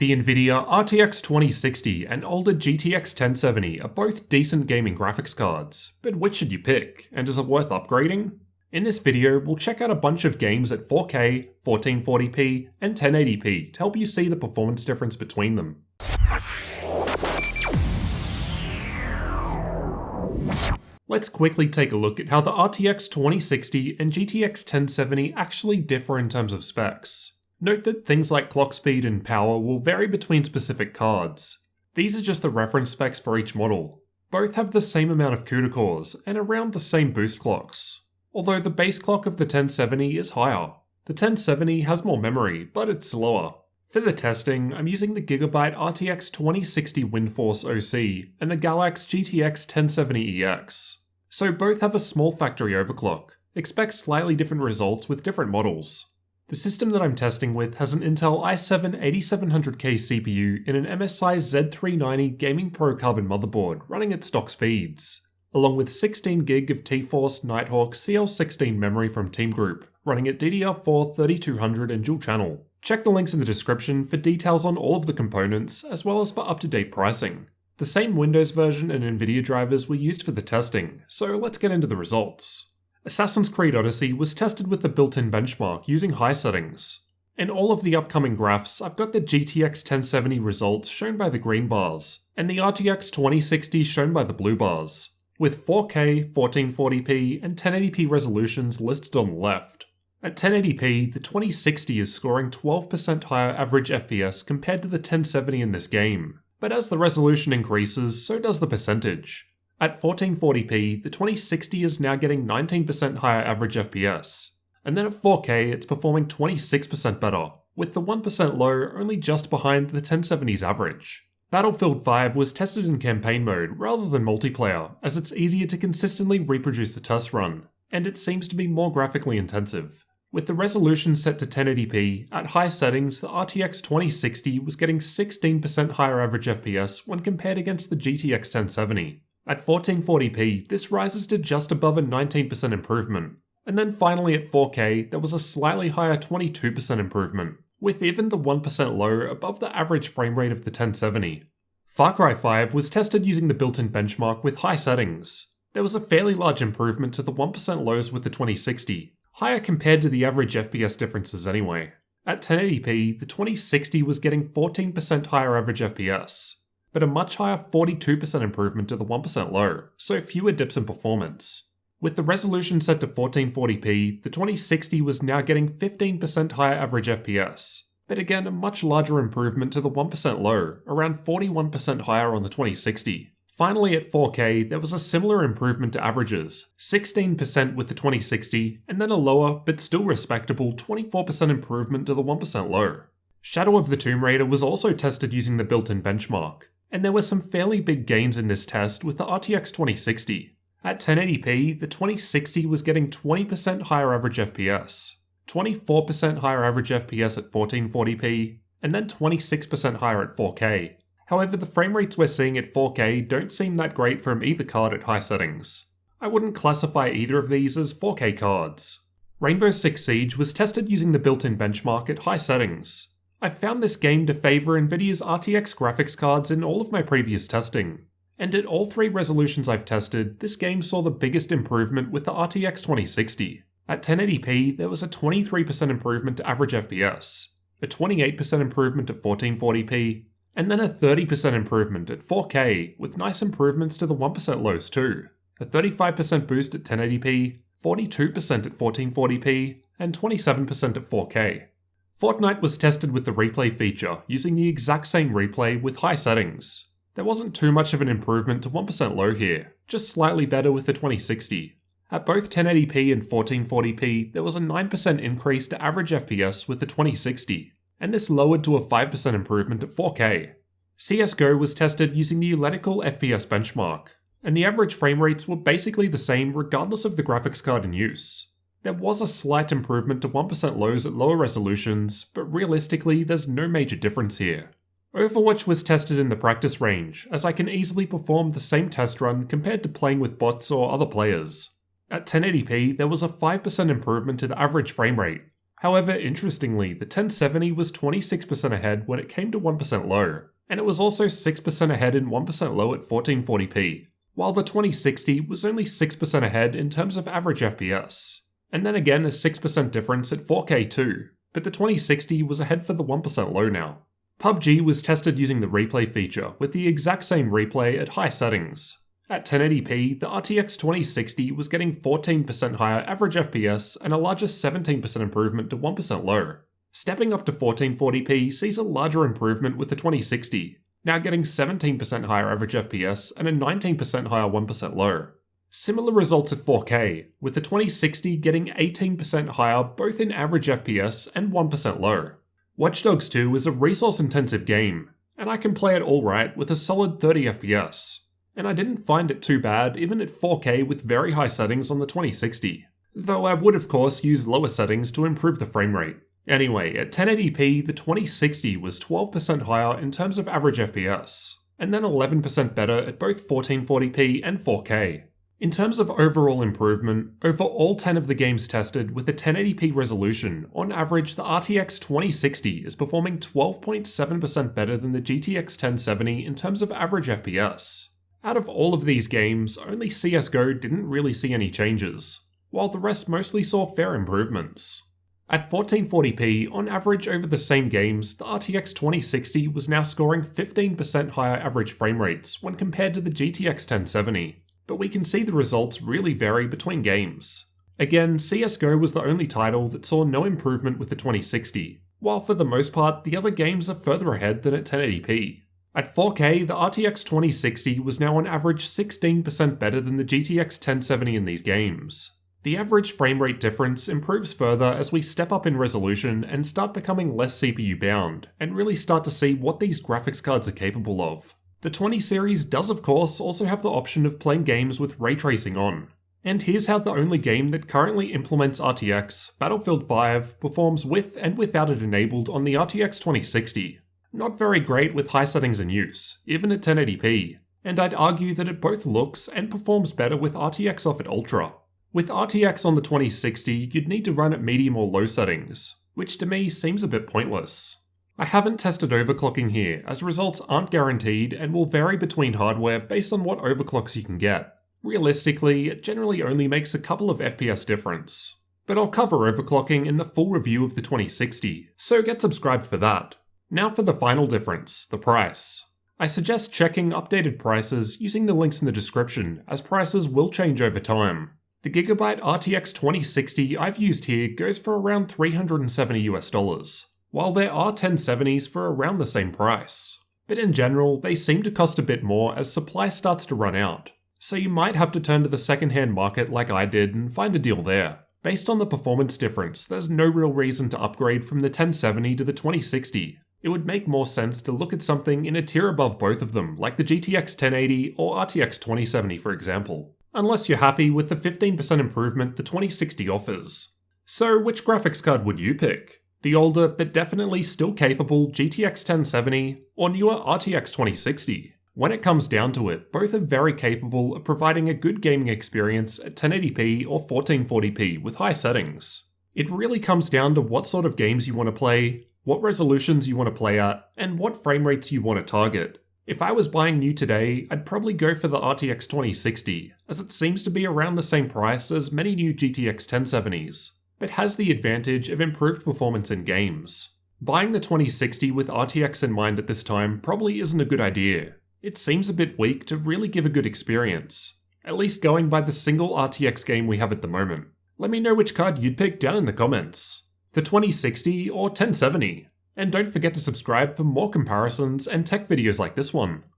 The Nvidia RTX 2060 and older GTX 1070 are both decent gaming graphics cards, but which should you pick, and is it worth upgrading? In this video, we'll check out a bunch of games at 4K, 1440p, and 1080p to help you see the performance difference between them. Let's quickly take a look at how the RTX 2060 and GTX 1070 actually differ in terms of specs. Note that things like clock speed and power will vary between specific cards. These are just the reference specs for each model. Both have the same amount of CUDA cores and around the same boost clocks, although the base clock of the 1070 is higher. The 1070 has more memory, but it's slower. For the testing, I'm using the Gigabyte RTX 2060 Windforce OC and the Galax GTX 1070EX. So both have a small factory overclock. Expect slightly different results with different models. The system that I'm testing with has an Intel i7-8700K CPU in an MSI Z390 Gaming Pro Carbon motherboard running at stock speeds, along with 16GB of T-Force Nighthawk CL16 memory from Team Group, running at DDR4 3200 and dual channel. Check the links in the description for details on all of the components, as well as for up-to-date pricing. The same Windows version and Nvidia drivers were used for the testing, so let's get into the results. Assassin's Creed Odyssey was tested with the built-in benchmark using high settings. In all of the upcoming graphs, I've got the GTX 1070 results shown by the green bars, and the RTX 2060 shown by the blue bars, with 4K, 1440p, and 1080p resolutions listed on the left. At 1080p, the 2060 is scoring 12% higher average FPS compared to the 1070 in this game, but as the resolution increases, so does the percentage. At 1440p, the 2060 is now getting 19% higher average FPS, and then at 4K it's performing 26% better, with the 1% low only just behind the 1070's average. Battlefield 5 was tested in campaign mode rather than multiplayer, as it's easier to consistently reproduce the test run, and it seems to be more graphically intensive. With the resolution set to 1080p, at high settings the RTX 2060 was getting 16% higher average FPS when compared against the GTX 1070. At 1440p, this rises to just above a 19% improvement. And then finally at 4K, there was a slightly higher 22% improvement, with even the 1% low above the average frame rate of the 1070. Far Cry 5 was tested using the built-in benchmark with high settings. There was a fairly large improvement to the 1% lows with the 2060, higher compared to the average FPS differences anyway. At 1080p, the 2060 was getting 14% higher average FPS, but a much higher 42% improvement to the 1% low, so fewer dips in performance. With the resolution set to 1440p, the 2060 was now getting 15% higher average FPS, but again a much larger improvement to the 1% low, around 41% higher on the 2060. Finally at 4K, there was a similar improvement to averages, 16% with the 2060, and then a lower, but still respectable 24% improvement to the 1% low. Shadow of the Tomb Raider was also tested using the built-in benchmark, and there were some fairly big gains in this test with the RTX 2060. At 1080p, the 2060 was getting 20% higher average FPS, 24% higher average FPS at 1440p, and then 26% higher at 4K. However, the frame rates we're seeing at 4K don't seem that great from either card at high settings. I wouldn't classify either of these as 4K cards. Rainbow Six Siege was tested using the built-in benchmark at high settings. I found this game to favour Nvidia's RTX graphics cards in all of my previous testing, and at all three resolutions I've tested, this game saw the biggest improvement with the RTX 2060. At 1080p, there was a 23% improvement to average FPS, a 28% improvement at 1440p, and then a 30% improvement at 4K, with nice improvements to the 1% lows too. A 35% boost at 1080p, 42% at 1440p, and 27% at 4K. Fortnite was tested with the replay feature, using the exact same replay with high settings. There wasn't too much of an improvement to 1% low here, just slightly better with the 2060. At both 1080p and 1440p, there was a 9% increase to average FPS with the 2060, and this lowered to a 5% improvement at 4K. CSGO was tested using the Euletical FPS benchmark, and the average frame rates were basically the same regardless of the graphics card in use. There was a slight improvement to 1% lows at lower resolutions, but realistically there's no major difference here. Overwatch was tested in the practice range, as I can easily perform the same test run compared to playing with bots or other players. At 1080p, there was a 5% improvement to the average frame rate, However, interestingly, the 1070 was 26% ahead when it came to 1% low, and it was also 6% ahead in 1% low at 1440p, while the 2060 was only 6% ahead in terms of average FPS. And then again a 6% difference at 4K too, but the 2060 was ahead for the 1% low now. PUBG was tested using the replay feature with the exact same replay at high settings. At 1080p, the RTX 2060 was getting 14% higher average FPS and a larger 17% improvement to 1% low. Stepping up to 1440p sees a larger improvement with the 2060, now getting 17% higher average FPS and a 19% higher 1% low. Similar results at 4K, with the 2060 getting 18% higher both in average FPS and 1% low. Watch Dogs 2 is a resource-intensive game, and I can play it alright with a solid 30 FPS. And I didn't find it too bad even at 4K with very high settings on the 2060, though I would of course use lower settings to improve the frame rate. Anyway, at 1080p, the 2060 was 12% higher in terms of average FPS, and then 11% better at both 1440p and 4K. In terms of overall improvement, over all 10 of the games tested with a 1080p resolution, on average the RTX 2060 is performing 12.7% better than the GTX 1070 in terms of average FPS. Out of all of these games, only CSGO didn't really see any changes, while the rest mostly saw fair improvements. At 1440p, on average over the same games, the RTX 2060 was now scoring 15% higher average frame rates when compared to the GTX 1070. But we can see the results really vary between games. Again, CSGO was the only title that saw no improvement with the 2060, while for the most part the other games are further ahead than at 1080p. At 4K, the RTX 2060 was now on average 16% better than the GTX 1070 in these games. The average frame rate difference improves further as we step up in resolution and start becoming less CPU bound, and really start to see what these graphics cards are capable of. The 20 series does of course also have the option of playing games with ray tracing on. And here's how the only game that currently implements RTX, Battlefield 5, performs with and without it enabled on the RTX 2060. Not very great with high settings in use, even at 1080p, and I'd argue that it both looks and performs better with RTX off at Ultra. With RTX on the 2060, you'd need to run at medium or low settings, which to me seems a bit pointless. I haven't tested overclocking here, as results aren't guaranteed and will vary between hardware based on what overclocks you can get. Realistically, it generally only makes a couple of FPS difference. But I'll cover overclocking in the full review of the 2060, so get subscribed for that. Now for the final difference, the price. I suggest checking updated prices using the links in the description, as prices will change over time. The Gigabyte RTX 2060 I've used here goes for around $370 US, while there are 1070s for around the same price. But in general, they seem to cost a bit more as supply starts to run out, so you might have to turn to the secondhand market like I did and find a deal there. Based on the performance difference, there's no real reason to upgrade from the 1070 to the 2060. It would make more sense to look at something in a tier above both of them, like the GTX 1080 or RTX 2070 for example, unless you're happy with the 15% improvement the 2060 offers. So which graphics card would you pick? The older but definitely still capable GTX 1070 or newer RTX 2060? When it comes down to it, both are very capable of providing a good gaming experience at 1080p or 1440p with high settings. It really comes down to what sort of games you want to play, what resolutions you want to play at, and what frame rates you want to target. If I was buying new today, I'd probably go for the RTX 2060, as it seems to be around the same price as many new GTX 1070s, but has the advantage of improved performance in games. Buying the 2060 with RTX in mind at this time probably isn't a good idea. It seems a bit weak to really give a good experience, at least going by the single RTX game we have at the moment. Let me know which card you'd pick down in the comments. The 2060 or 1070? And don't forget to subscribe for more comparisons and tech videos like this one.